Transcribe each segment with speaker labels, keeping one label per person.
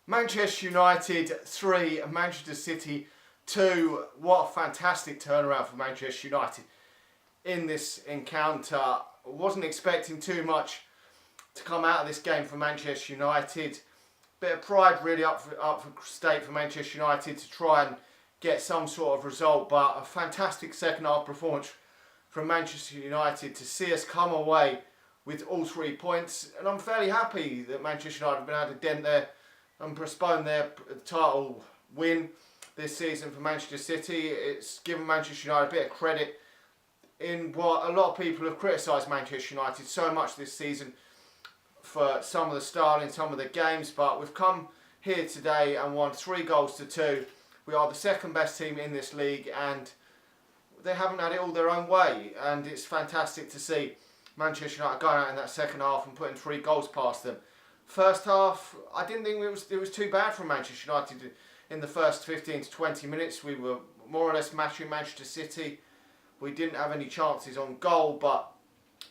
Speaker 1: Manchester United 3, Manchester City 2. What a fantastic turnaround for Manchester United in this encounter. Wasn't expecting too much to come out of this game for Manchester United. Bit of pride really up for stake for Manchester United to try and get some sort of result, but a fantastic second half performance from Manchester United to see us come away with all 3 points. And I'm fairly happy that Manchester United have been able to dent there and postpone their title win this season for Manchester City. It's given Manchester United a bit of credit in what a lot of people have criticised Manchester United so much this season for some of the style in some of the games, but we've come here today and won 3-2. We are the second best team in this league and they haven't had it all their own way, and it's fantastic to see Manchester United going out in that second half and putting 3 goals past them. First half, I didn't think it was too bad for Manchester United. In the first 15 to 20 minutes, we were more or less matching Manchester City. We didn't have any chances on goal, but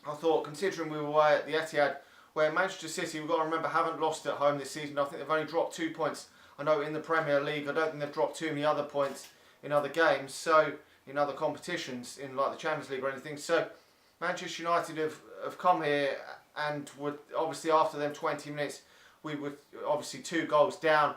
Speaker 1: I thought, considering we were away at the Etihad, where Manchester City, we've got to remember, haven't lost at home this season. I think they've only dropped 2 points. I know in the Premier League, I don't think they've dropped too many other points in other games, so in other competitions, in like the Champions League or anything. So Manchester United have come here, and would obviously after them 20 minutes, we were obviously 2 goals down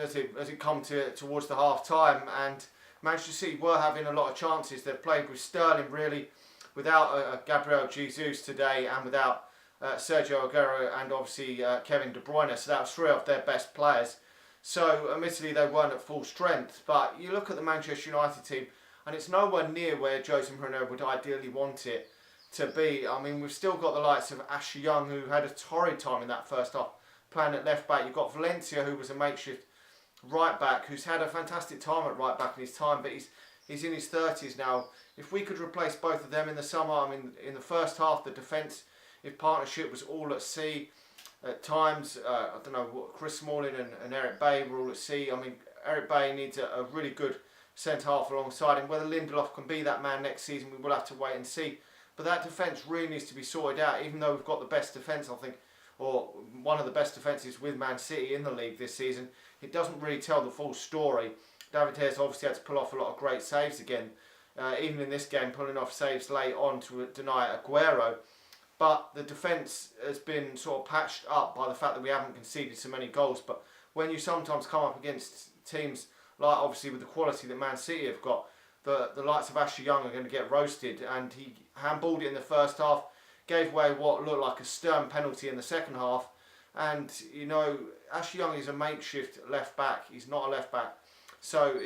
Speaker 1: as it come towards the half time, and Manchester City were having a lot of chances. They've played with Sterling really, without Gabriel Jesus today, and without Sergio Aguero and obviously Kevin De Bruyne. So that was 3 of their best players. So admittedly they weren't at full strength, but you look at the Manchester United team and it's nowhere near where Jose Mourinho would ideally want it to be. I mean, we've still got the likes of Ashley Young, who had a torrid time in that first half playing at left back. You've got Valencia, who was a makeshift right back, who's had a fantastic time at right back in his time, but he's in his 30s now. If we could replace both of them in the summer, I mean, in the first half, the defence, if partnership was all at sea at times, I don't know, Chris Smalling and Eric Bailly were all at sea. I mean, Eric Bailly needs a really good centre-half alongside him. Whether Lindelof can be that man next season, we will have to wait and see. But that defence really needs to be sorted out, even though we've got the best defence, I think, or one of the best defences with Man City in the league this season. It doesn't really tell the full story. David Hayes obviously had to pull off a lot of great saves again, even in this game, pulling off saves late on to deny Aguero. But the defence has been sort of patched up by the fact that we haven't conceded so many goals. But when you sometimes come up against teams like, obviously with the quality that Man City have got, the likes of Ashley Young are going to get roasted, and he handballed it in the first half, gave away what looked like a stern penalty in the second half. And, you know, Ashley Young is a makeshift left back. He's not a left back. So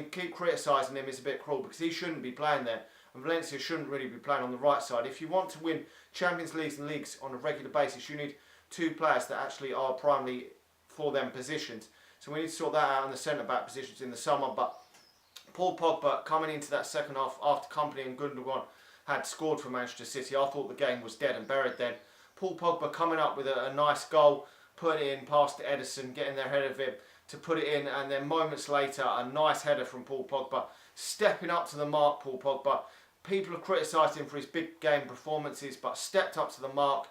Speaker 1: keep criticising him is a bit cruel, because he shouldn't be playing there. And Valencia shouldn't really be playing on the right side. If you want to win Champions Leagues and leagues on a regular basis, you need 2 players that actually are primarily for them positions. So we need to sort that out in the centre-back positions in the summer. But Paul Pogba coming into that second half after Kompany and Guendogan had scored for Manchester City, I thought the game was dead and buried then. Paul Pogba coming up with a nice goal, putting it in past Ederson, getting there ahead of him to put it in, and then moments later a nice header from Paul Pogba, stepping up to the mark. Paul Pogba, people have criticised him for his big game performances, but stepped up to the mark,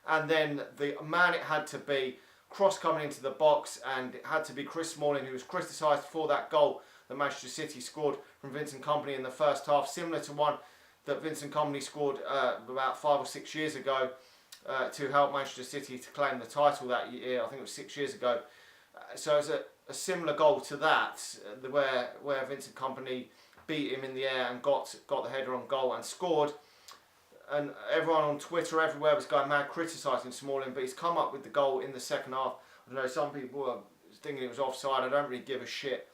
Speaker 1: and then the man it had to be, cross coming into the box, and it had to be Chris Smalling, who was criticised for that goal that Manchester City scored from Vincent Kompany in the first half, similar to one that Vincent Kompany scored about 5 or 6 years ago to help Manchester City to claim the title that year. I think it was 6 years ago. So it's a similar goal to that, where Vincent Kompany beat him in the air and got the header on goal and scored. And everyone on Twitter everywhere was going mad criticising Smalling, but he's come up with the goal in the second half. I don't know, some people were thinking it was offside. I don't really give a shit.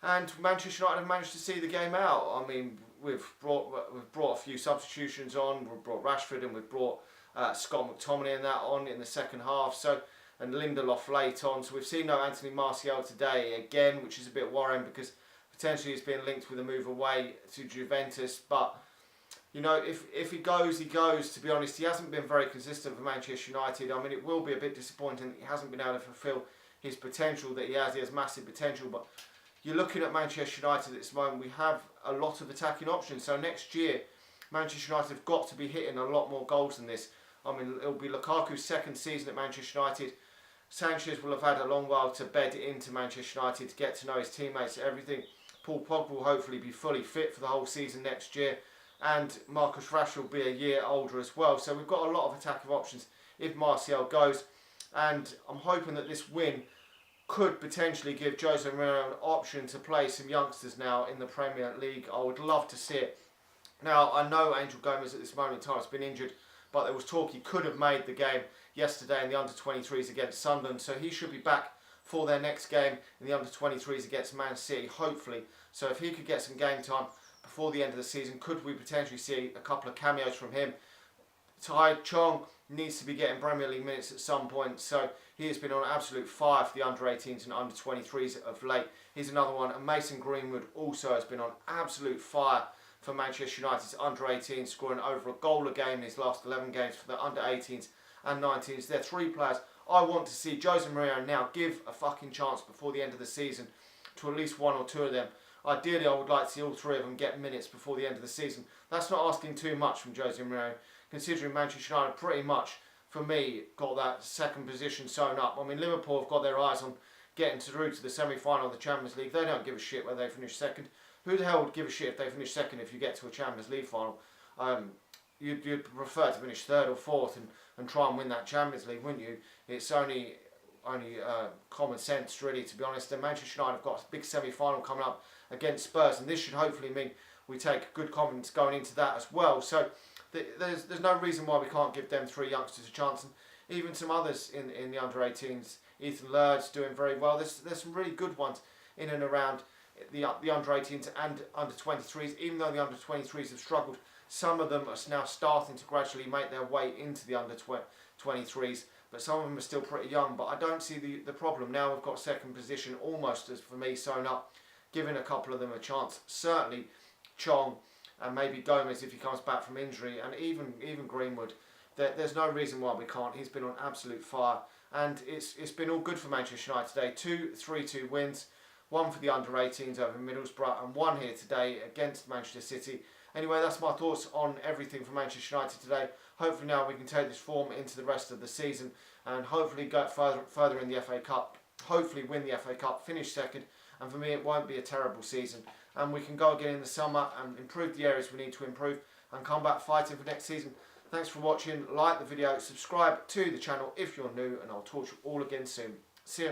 Speaker 1: And Manchester United have managed to see the game out. I mean, we've brought a few substitutions on. We've brought Rashford and we've brought Scott McTominay and that on in the second half. So, and Lindelof late on. So we've seen no Anthony Martial today again, which is a bit worrying because potentially he's being linked with a move away to Juventus. But, you know, if he goes, he goes. To be honest, he hasn't been very consistent for Manchester United. I mean, it will be a bit disappointing that he hasn't been able to fulfil his potential that he has. He has massive potential, but you're looking at Manchester United at this moment, we have a lot of attacking options. So next year, Manchester United have got to be hitting a lot more goals than this. I mean, it'll be Lukaku's second season at Manchester United, Sanchez will have had a long while to bed into Manchester United, to get to know his teammates, everything. Paul Pogba will hopefully be fully fit for the whole season next year, and Marcus Rashford will be a year older as well. So we've got a lot of attacking options if Martial goes, and I'm hoping that this win could potentially give Jose Mourinho an option to play some youngsters now in the Premier League. I would love to see it. Now, I know Angel Gomez at this moment in time has been injured, but there was talk he could have made the game yesterday in the under-23s against Sunderland, so he should be back for their next game in the under-23s against Man City, hopefully. So if he could get some game time before the end of the season, could we potentially see a couple of cameos from him? Tai Chong needs to be getting Premier League minutes at some point, so he has been on absolute fire for the under-18s and under-23s of late. He's another one, and Mason Greenwood also has been on absolute fire for Manchester United's under-18s, scoring over a goal a game in his last 11 games for the under-18s and 19s. They're three players I want to see Jose Mourinho now give a fucking chance before the end of the season to at least one or two of them. Ideally, I would like to see all three of them get minutes before the end of the season. That's not asking too much from Jose Mourinho, considering Manchester United pretty much, for me, got that second position sewn up. I mean, Liverpool have got their eyes on getting through to the semi-final of the Champions League. They don't give a shit whether they finish second. Who the hell would give a shit if they finish second if you get to a Champions League final? You'd prefer to finish third or fourth and try and win that Champions League, wouldn't you? It's only common sense, really, to be honest. And Manchester United have got a big semi-final coming up against Spurs, and this should hopefully mean we take good confidence going into that as well. So there's no reason why we can't give them three youngsters a chance, and even some others in the under-18s. Ethan Laird's doing very well. There's some really good ones in and around the under-18s and under-23s. Even though the under-23s have struggled, some of them are now starting to gradually make their way into the under-23s, but some of them are still pretty young. But I don't see the problem. Now we've got second position almost, as for me, sewn up, giving a couple of them a chance. Certainly Chong and maybe Gomez if he comes back from injury, and even Greenwood. There's no reason why we can't. He's been on absolute fire, and it's been all good for Manchester United today. 2 3-2 wins, one for the under-18s over Middlesbrough, and one here today against Manchester City. Anyway, that's my thoughts on everything for Manchester United today. Hopefully now we can take this form into the rest of the season and hopefully go further in the FA Cup. Hopefully win the FA Cup, finish second, and for me it won't be a terrible season. And we can go again in the summer and improve the areas we need to improve and come back fighting for next season. Thanks for watching. Like the video, subscribe to the channel if you're new, and I'll talk to you all again soon. See ya.